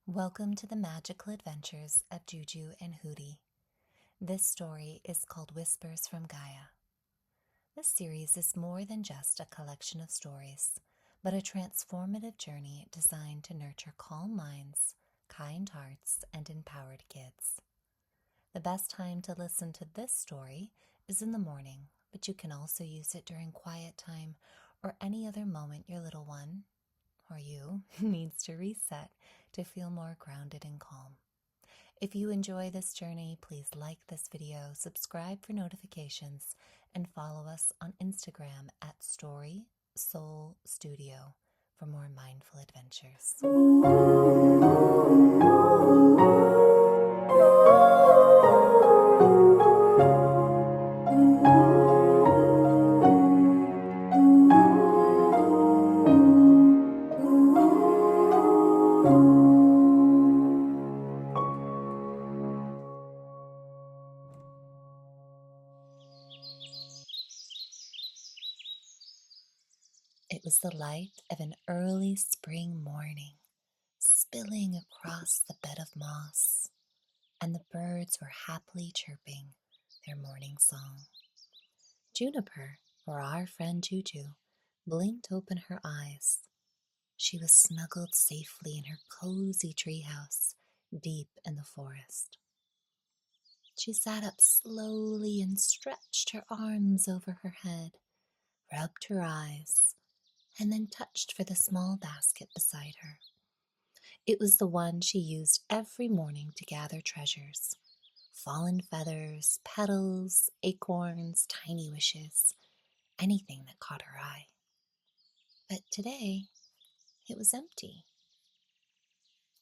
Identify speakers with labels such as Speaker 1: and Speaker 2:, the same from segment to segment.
Speaker 1: Welcome to the magical adventures of Juju and Hootie. This story is called Whispers from Gaia. This series is more than just a collection of stories, but a transformative journey designed to nurture calm minds, kind hearts, and empowered kids. The best time to listen to this story is in the morning, but you can also use it during quiet time or any other moment your little one, or you, needs to reset to feel more grounded and calm. If you enjoy this journey, please like this video, subscribe for notifications, and follow us on Instagram at Story Soul Studio for more mindful adventures. It was the light of an early spring morning, spilling across the bed of moss, and the birds were happily chirping their morning song. Juniper, or our friend Juju, blinked open her eyes. She was snuggled safely in her cozy treehouse deep in the forest. She sat up slowly and stretched her arms over her head, rubbed her eyes, and then touched for the small basket beside her. It was the one she used every morning to gather treasures: fallen feathers, petals, acorns, tiny wishes, anything that caught her eye. But today, it was empty.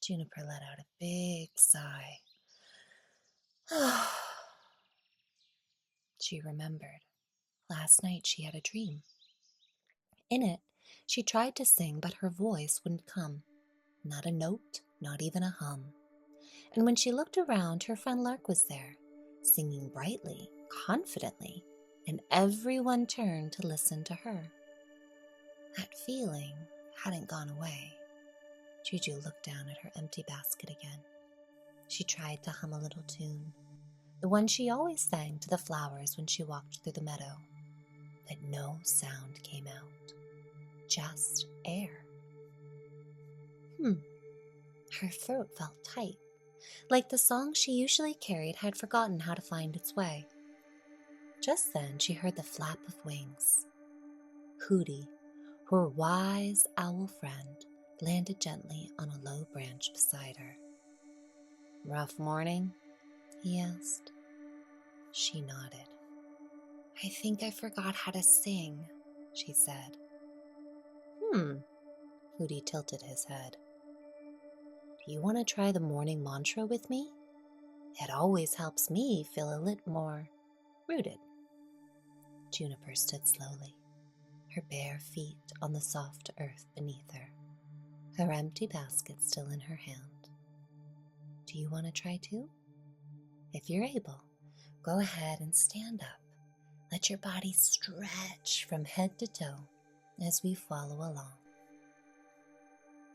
Speaker 1: Juniper let out a big sigh. She remembered. Last night she had a dream. In it, she tried to sing, but her voice wouldn't come. Not a note, not even a hum. And when she looked around, her friend Lark was there, singing brightly, confidently, and everyone turned to listen to her. That feeling hadn't gone away. Juju looked down at her empty basket again. She tried to hum a little tune, the one she always sang to the flowers when she walked through the meadow, but no sound came out, just air. Her throat felt tight, like the song she usually carried had forgotten how to find its way. Just then she heard the flap of wings. Hootie, her wise owl friend, landed gently on a low branch beside her. "Rough morning?" he asked. She nodded. "I think I forgot how to sing," she said. Hootie tilted his head. "Do you want to try the morning mantra with me? It always helps me feel a little more rooted." Juniper stood slowly, her bare feet on the soft earth beneath her, her empty basket still in her hand. "Do you want to try too? If you're able, go ahead and stand up. Let your body stretch from head to toe as we follow along.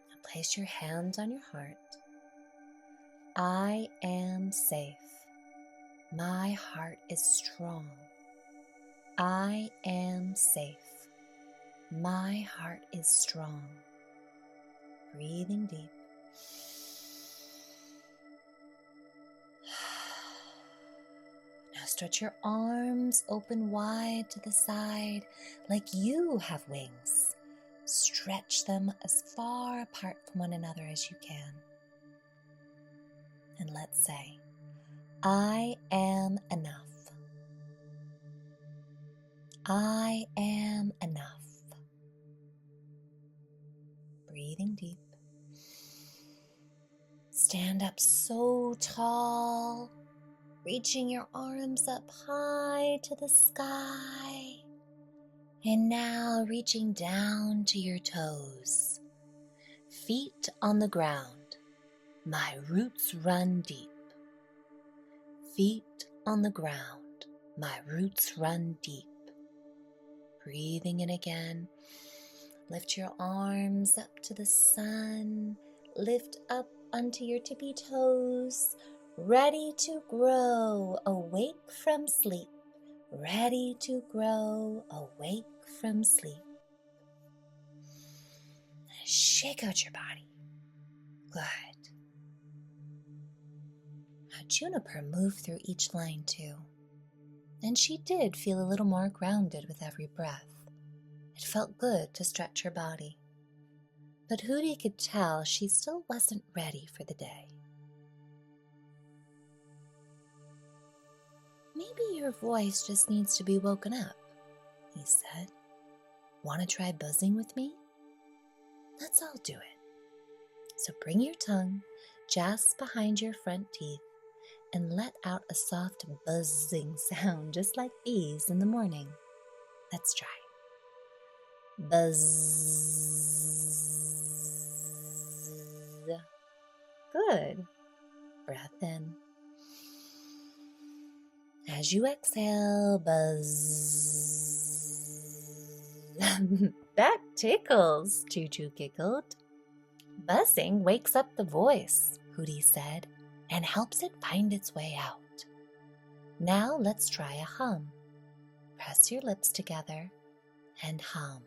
Speaker 1: Now place your hands on your heart. I am safe. My heart is strong. I am safe. My heart is strong." Breathing deep. Now stretch your arms open wide to the side like you have wings. Stretch them as far apart from one another as you can. And let's say, I am enough. I am enough. Breathing deep. Stand up so tall, reaching your arms up high to the sky. And now reaching down to your toes. Feet on the ground. My roots run deep. Feet on the ground. My roots run deep. Breathing in again. Lift your arms up to the sun. Lift up, onto your tippy toes, ready to grow, awake from sleep. Ready to grow, awake from sleep. Shake out your body. Good. Now Juniper moved through each line too, and she did feel a little more grounded with every breath. It felt good to stretch her body, but Hootie could tell she still wasn't ready for the day. Maybe your voice just needs to be woken up, he said. Want to try buzzing with me? Let's all do it. So bring your tongue just behind your front teeth and let out a soft buzzing sound just like bees in the morning. Let's try. Buzz. Good. Breath in. As you exhale, buzz. That tickles, Juju giggled. Buzzing wakes up the voice, Hootie said, and helps it find its way out. Now let's try a hum. Press your lips together and hum.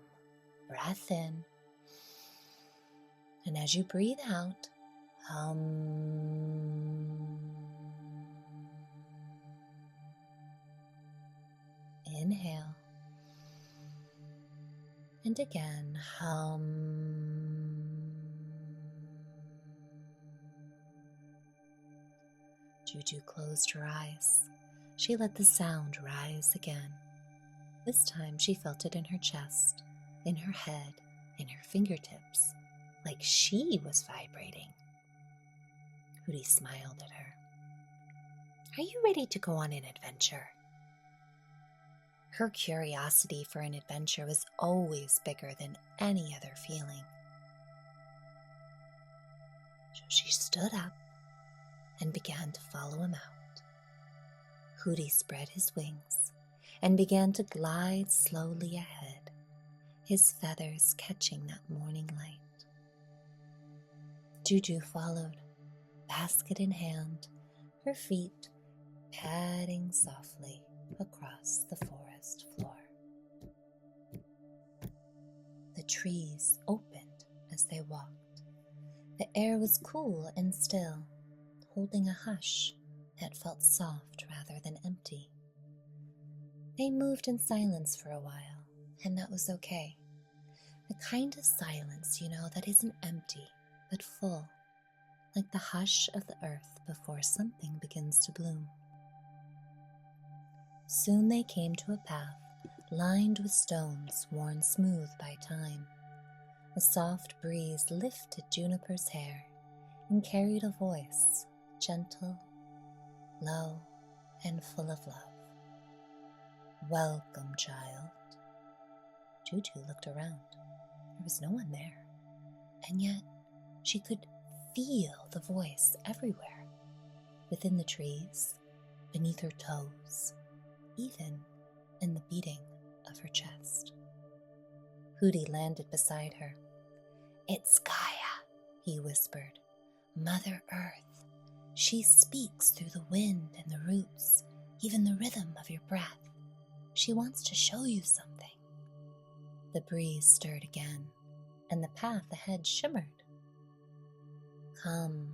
Speaker 1: Breath in. And as you breathe out, hum. Inhale. And again, hum. Juju closed her eyes. She let the sound rise again. This time she felt it in her chest, in her head, in her fingertips, like she was vibrating. Hootie smiled at her. Are you ready to go on an adventure? Her curiosity for an adventure was always bigger than any other feeling. So she stood up and began to follow him out. Hootie spread his wings and began to glide slowly ahead, his feathers catching that morning light. Juju followed, basket in hand, her feet padding softly across the forest floor. The trees opened as they walked. The air was cool and still, holding a hush that felt soft rather than empty. They moved in silence for a while, and that was okay. The kind of silence, that isn't empty, but full, like the hush of the earth before something begins to bloom. Soon they came to a path lined with stones worn smooth by time. A soft breeze lifted Juniper's hair and carried a voice, gentle, low, and full of love. Welcome, child. Juju looked around. There was no one there, and yet she could feel the voice everywhere, within the trees, beneath her toes, even in the beating of her chest. Hootie landed beside her. It's Gaia, he whispered. Mother Earth. She speaks through the wind and the roots, even the rhythm of your breath. She wants to show you something. The breeze stirred again, and the path ahead shimmered. Come,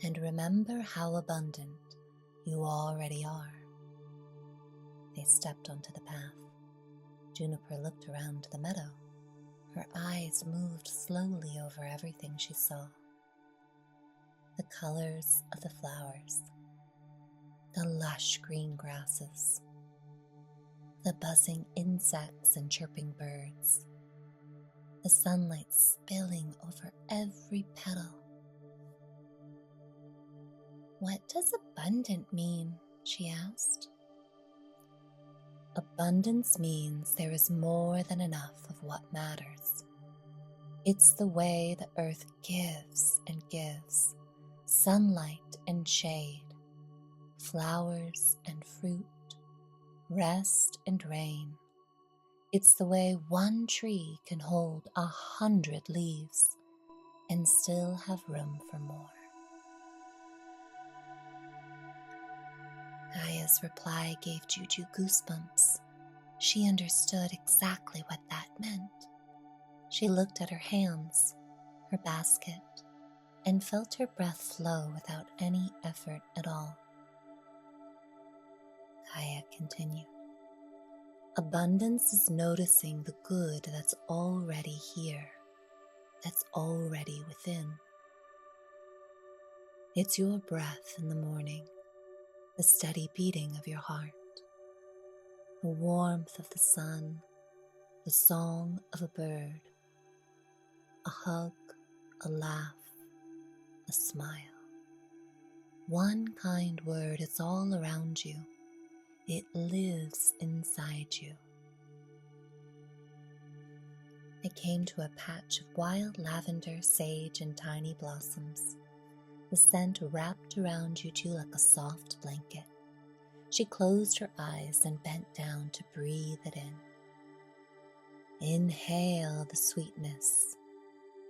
Speaker 1: and remember how abundant you already are. They stepped onto the path. Juniper looked around the meadow. Her eyes moved slowly over everything she saw. The colors of the flowers, the lush green grasses, the buzzing insects and chirping birds, the sunlight spilling over every petal. What does abundant mean? She asked. Abundance means there is more than enough of what matters. It's the way the earth gives and gives, sunlight and shade, flowers and fruit, rest and rain. It's the way one tree can hold 100 leaves and still have room for more. Gaia's reply gave Juju goosebumps. She understood exactly what that meant. She looked at her hands, her basket, and felt her breath flow without any effort at all. Gaia continued. Abundance is noticing the good that's already here, that's already within. It's your breath in the morning, the steady beating of your heart, the warmth of the sun, the song of a bird, a hug, a laugh, a smile. One kind word, it's all around you. It lives inside you. It came to a patch of wild lavender, sage, and tiny blossoms. The scent wrapped around Juju like a soft blanket. She closed her eyes and bent down to breathe it in. Inhale the sweetness.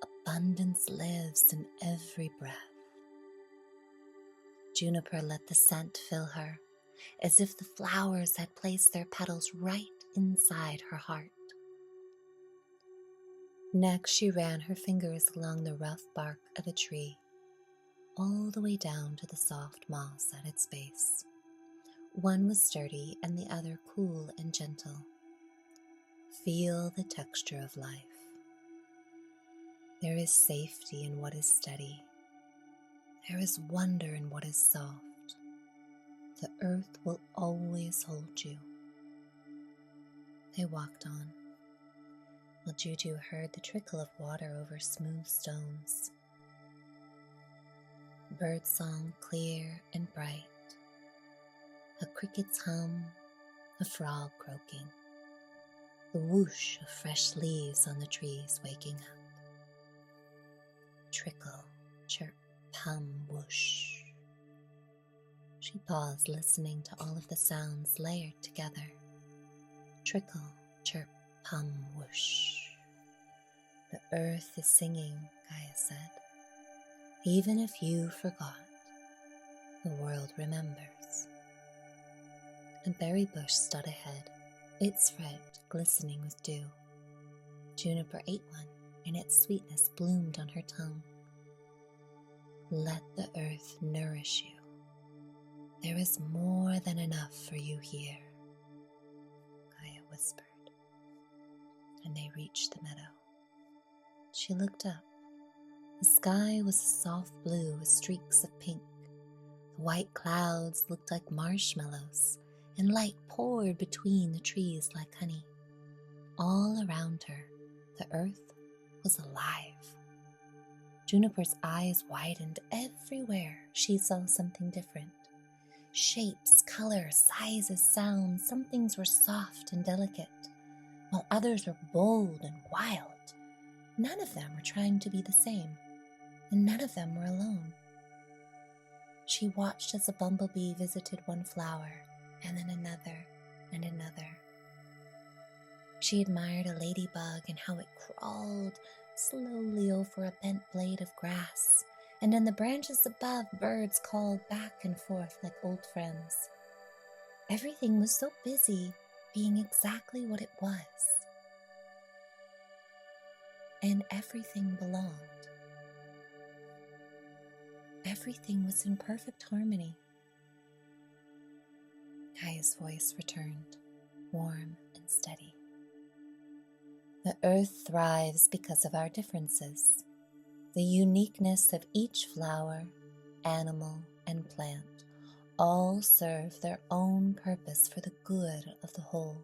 Speaker 1: Abundance lives in every breath. Juniper let the scent fill her, as if the flowers had placed their petals right inside her heart. Next, she ran her fingers along the rough bark of a tree, all the way down to the soft moss at its base. One was sturdy and the other cool and gentle. Feel the texture of life. There is safety in what is steady. There is wonder in what is soft. The earth will always hold you. They walked on, while Juju heard the trickle of water over smooth stones. Birdsong clear and bright. A cricket's hum, a frog croaking. The whoosh of fresh leaves on the trees waking up. Trickle, chirp, hum, whoosh. She paused, listening to all of the sounds layered together. Trickle, chirp, hum, whoosh. The earth is singing, Gaia said. Even if you forgot, the world remembers. A berry bush stood ahead, its red glistening with dew. Juniper ate one, and its sweetness bloomed on her tongue. Let the earth nourish you. There is more than enough for you here, Gaia whispered, and they reached the meadow. She looked up. The sky was a soft blue with streaks of pink. The white clouds looked like marshmallows, and light poured between the trees like honey. All around her, the earth was alive. Juniper's eyes widened. Everywhere she saw something different. Shapes, colors, sizes, sounds. Some things were soft and delicate, while others were bold and wild. None of them were trying to be the same, and none of them were alone. She watched as a bumblebee visited one flower, and then another, and another. She admired a ladybug and how it crawled slowly over a bent blade of grass, and in the branches above, birds called back and forth like old friends. Everything was so busy being exactly what it was, and everything belonged. Everything was in perfect harmony. Gaia's voice returned, warm and steady. The earth thrives because of our differences. The uniqueness of each flower, animal, and plant all serve their own purpose for the good of the whole.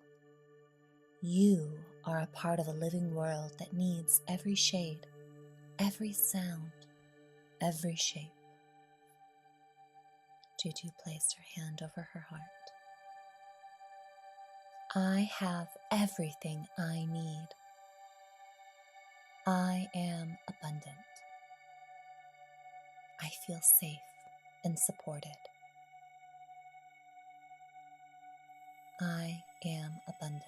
Speaker 1: You are a part of a living world that needs every shade, every sound, every shape. Juju placed her hand over her heart. I have everything I need. I am abundant. I feel safe and supported. I am abundant.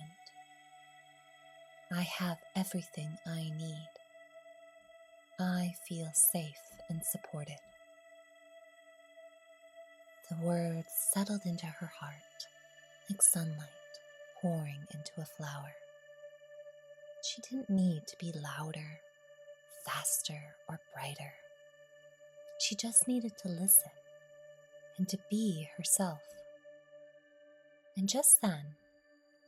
Speaker 1: I have everything I need. I feel safe and supported. The words settled into her heart like sunlight pouring into a flower. She didn't need to be louder, faster, or brighter. She just needed to listen and to be herself. And just then,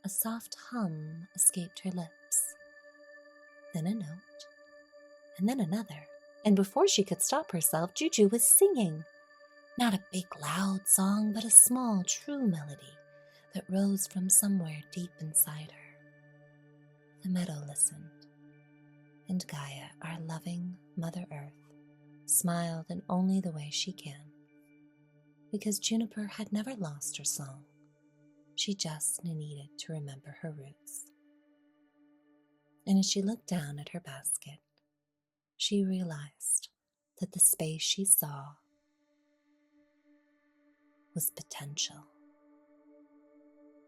Speaker 1: a soft hum escaped her lips. Then a note, and then another. And before she could stop herself, Juju was singing. Not a big, loud song, but a small, true melody that rose from somewhere deep inside her. The meadow listened, and Gaia, our loving Mother Earth, smiled in only the way she can. Because Juniper had never lost her song. She just needed to remember her roots. And as she looked down at her basket, she realized that the space she saw was potential,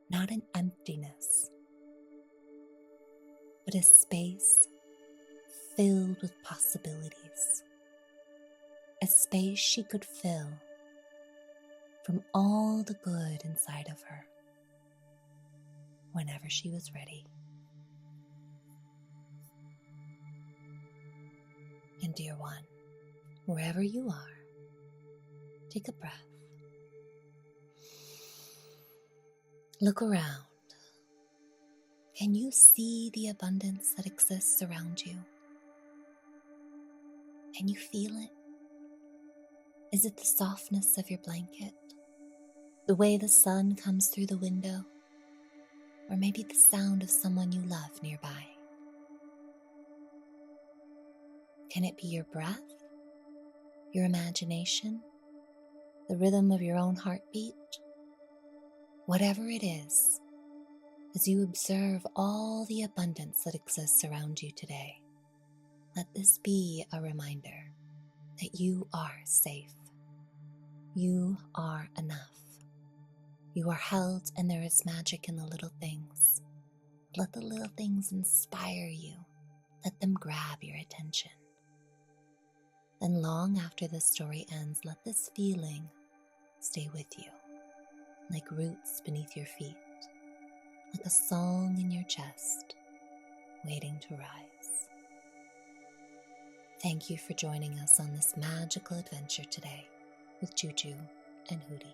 Speaker 1: not an emptiness, but a space filled with possibilities, a space she could fill from all the good inside of her whenever she was ready. And dear one, wherever you are, take a breath. Look around. Can you see the abundance that exists around you? Can you feel it? Is it the softness of your blanket? The way the sun comes through the window? Or maybe the sound of someone you love nearby? Can it be your breath? Your imagination? The rhythm of your own heartbeat? Whatever it is, as you observe all the abundance that exists around you today, let this be a reminder that you are safe. You are enough. You are held, and there is magic in the little things. Let the little things inspire you. Let them grab your attention. Then long after this story ends, let this feeling stay with you, like roots beneath your feet, like a song in your chest, waiting to rise. Thank you for joining us on this magical adventure today with Juju and Hootie.